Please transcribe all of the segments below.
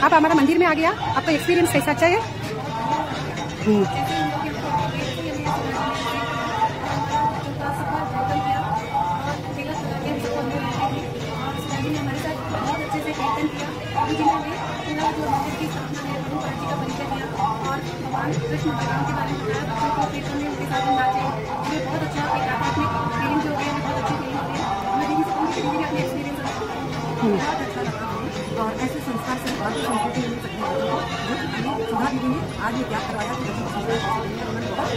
आप हमारा मंदिर में आ गया, आपका एक्सपीरियंस कैसा? अच्छा है। कृष्ण भगवान के बारे में बताया, बच्चों को कीर्तन में उनके साथ नाचे, मुझे बहुत अच्छा आध्यात्मिक फीलिंग जो हो गई है, बहुत अच्छी फीलिंग हो गई है। मैं दीदी से कहूँगी दीदी भी अपने एक्सपीरियंस बहुत अच्छा लगा और ऐसे संस्कार से भारतीय संस्कृति मिल सकती है जो सुधा दीदी ने आज ये त्याग करवाया कि उन्होंने बहुत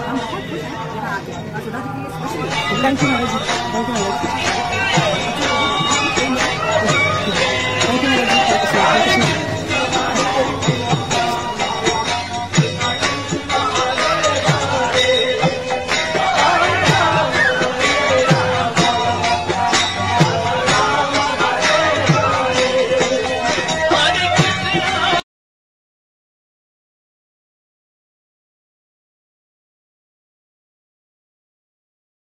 हम बहुत खुश हैं यहाँ आके और सुधा दीदी स्पेशली। Thank you.